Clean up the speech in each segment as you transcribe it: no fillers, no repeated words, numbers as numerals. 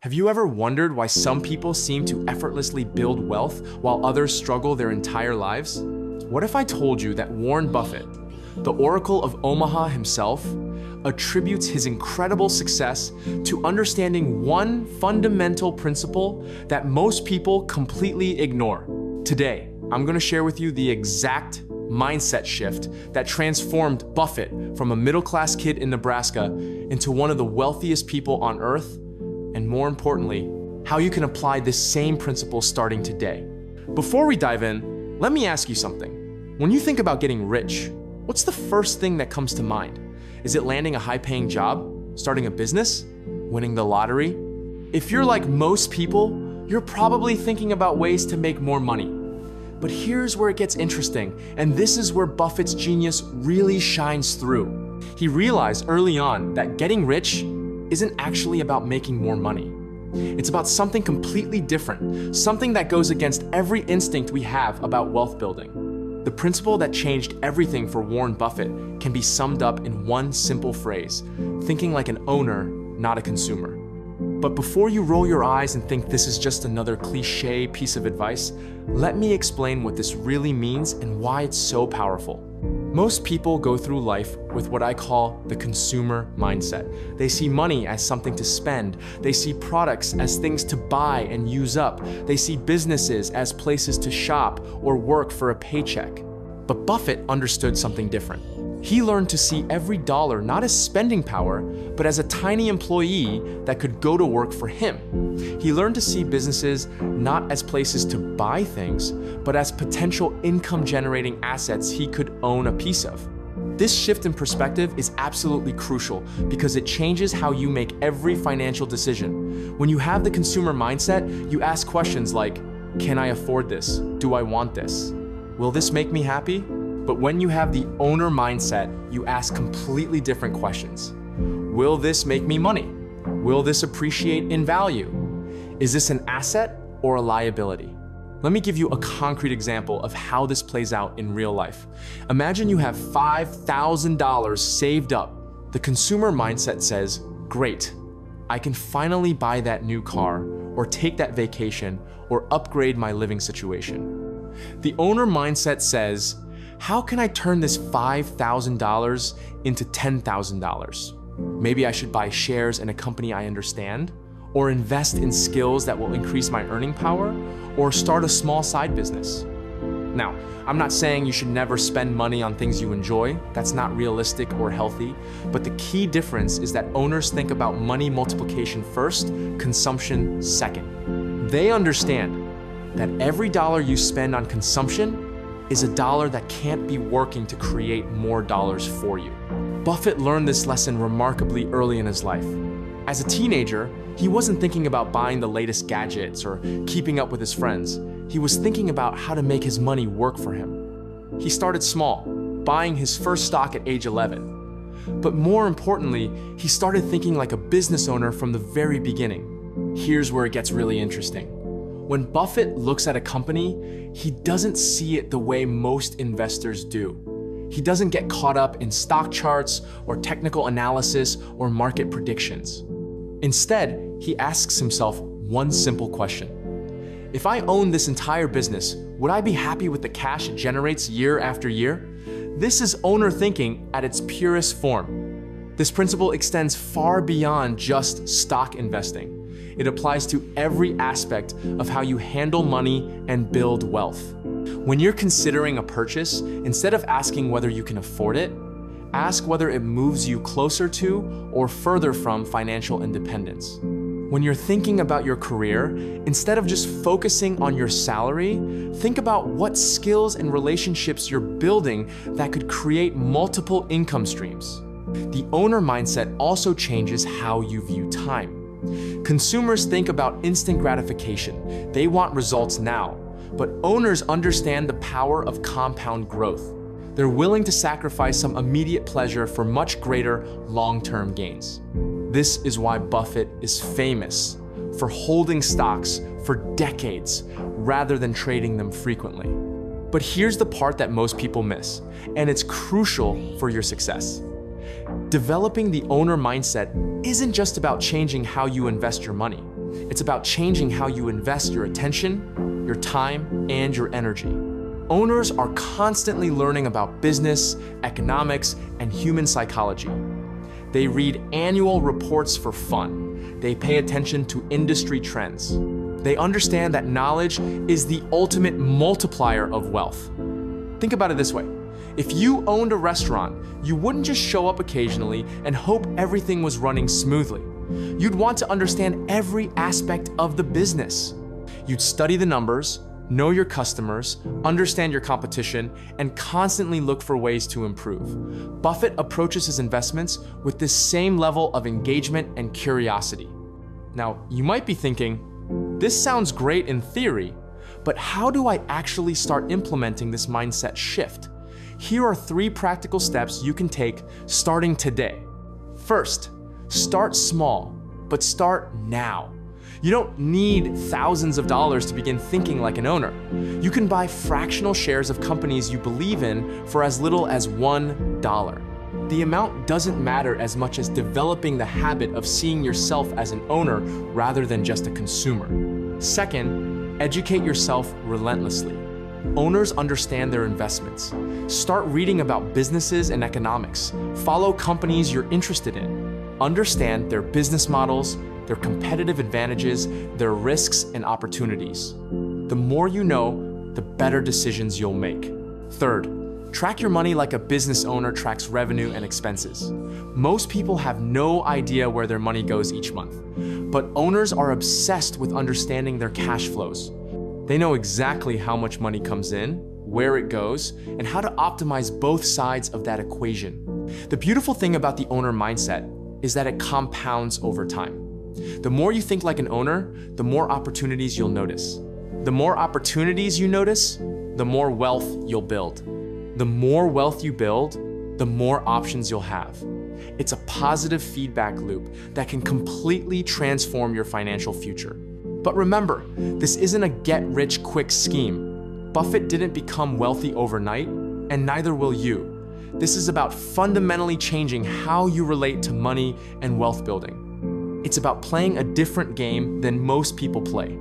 Have you ever wondered why some people seem to effortlessly build wealth while others struggle their entire lives? What if I told you that Warren Buffett, the Oracle of Omaha himself, attributes his incredible success to understanding one fundamental principle that most people completely ignore? Today, I'm going to share with you the exact mindset shift that transformed Buffett from a middle-class kid in Nebraska into one of the wealthiest people on earth, and more importantly, how you can apply this same principle starting today. Before we dive in, let me ask you something. When you think about getting rich, what's the first thing that comes to mind? Is it landing a high-paying job, starting a business, winning the lottery? If you're like most people, you're probably thinking about ways to make more money. But here's where it gets interesting, and this is where Buffett's genius really shines through. He realized early on that getting rich isn't actually about making more money. It's about something completely different, something that goes against every instinct we have about wealth building. The principle that changed everything for Warren Buffett can be summed up in one simple phrase: thinking like an owner, not a consumer. But before you roll your eyes and think this is just another cliche piece of advice, let me explain what this really means and why it's so powerful. Most people go through life with what I call the consumer mindset. They see money as something to spend. They see products as things to buy and use up. They see businesses as places to shop or work for a paycheck. But Buffett understood something different. He learned to see every dollar not as spending power, but as a tiny employee that could go to work for him. He learned to see businesses not as places to buy things, but as potential income-generating assets he could own a piece of. This shift in perspective is absolutely crucial because it changes how you make every financial decision. When you have the consumer mindset, you ask questions like, can I afford this? Do I want this? Will this make me happy? But when you have the owner mindset, you ask completely different questions. Will this make me money? Will this appreciate in value? Is this an asset or a liability? Let me give you a concrete example of how this plays out in real life. Imagine you have $5,000 saved up. The consumer mindset says, great, I can finally buy that new car or take that vacation or upgrade my living situation. The owner mindset says, how can I turn this $5,000 into $10,000? Maybe I should buy shares in a company I understand, or invest in skills that will increase my earning power, or start a small side business. Now, I'm not saying you should never spend money on things you enjoy. That's not realistic or healthy. But the key difference is that owners think about money multiplication first, consumption second. They understand that every dollar you spend on consumption is a dollar that can't be working to create more dollars for you. Buffett learned this lesson remarkably early in his life. As a teenager, he wasn't thinking about buying the latest gadgets or keeping up with his friends. He was thinking about how to make his money work for him. He started small, buying his first stock at age 11. But more importantly, he started thinking like a business owner from the very beginning. Here's where it gets really interesting. When Buffett looks at a company, he doesn't see it the way most investors do. He doesn't get caught up in stock charts or technical analysis or market predictions. Instead, he asks himself one simple question. If I own this entire business, would I be happy with the cash it generates year after year? This is owner thinking at its purest form. This principle extends far beyond just stock investing. It applies to every aspect of how you handle money and build wealth. When you're considering a purchase, instead of asking whether you can afford it, ask whether it moves you closer to or further from financial independence. When you're thinking about your career, instead of just focusing on your salary, think about what skills and relationships you're building that could create multiple income streams. The owner mindset also changes how you view time. Consumers think about instant gratification. They want results now. But owners understand the power of compound growth. They're willing to sacrifice some immediate pleasure for much greater long-term gains. This is why Buffett is famous for holding stocks for decades rather than trading them frequently. But here's the part that most people miss, and it's crucial for your success. Developing the owner mindset isn't just about changing how you invest your money. It's about changing how you invest your attention, your time, and your energy. Owners are constantly learning about business, economics, and human psychology. They read annual reports for fun. They pay attention to industry trends. They understand that knowledge is the ultimate multiplier of wealth. Think about it this way. If you owned a restaurant, you wouldn't just show up occasionally and hope everything was running smoothly. You'd want to understand every aspect of the business. You'd study the numbers, know your customers, understand your competition, and constantly look for ways to improve. Buffett approaches his investments with this same level of engagement and curiosity. Now, you might be thinking, this sounds great in theory, but how do I actually start implementing this mindset shift? Here are 3 practical steps you can take starting today. First, start small, but start now. You don't need thousands of dollars to begin thinking like an owner. You can buy fractional shares of companies you believe in for as little as $1. The amount doesn't matter as much as developing the habit of seeing yourself as an owner rather than just a consumer. Second, educate yourself relentlessly. Owners understand their investments. Start reading about businesses and economics. Follow companies you're interested in. Understand their business models, their competitive advantages, their risks and opportunities. The more you know, the better decisions you'll make. Third, track your money like a business owner tracks revenue and expenses. Most people have no idea where their money goes each month, but owners are obsessed with understanding their cash flows. They know exactly how much money comes in, where it goes, and how to optimize both sides of that equation. The beautiful thing about the owner mindset is that it compounds over time. The more you think like an owner, the more opportunities you'll notice. The more opportunities you notice, the more wealth you'll build. The more wealth you build, the more options you'll have. It's a positive feedback loop that can completely transform your financial future. But remember, this isn't a get-rich-quick scheme. Buffett didn't become wealthy overnight, and neither will you. This is about fundamentally changing how you relate to money and wealth building. It's about playing a different game than most people play.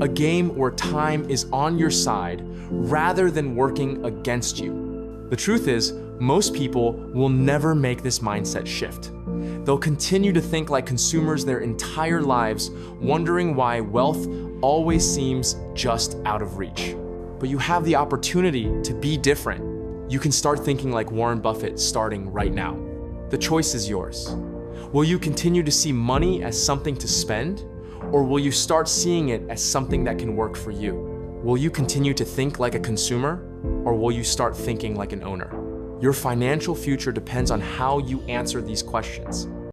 A game where time is on your side rather than working against you. The truth is, most people will never make this mindset shift. They'll continue to think like consumers their entire lives, wondering why wealth always seems just out of reach. But you have the opportunity to be different. You can start thinking like Warren Buffett starting right now. The choice is yours. Will you continue to see money as something to spend, or will you start seeing it as something that can work for you? Will you continue to think like a consumer, or will you start thinking like an owner? Your financial future depends on how you answer these questions.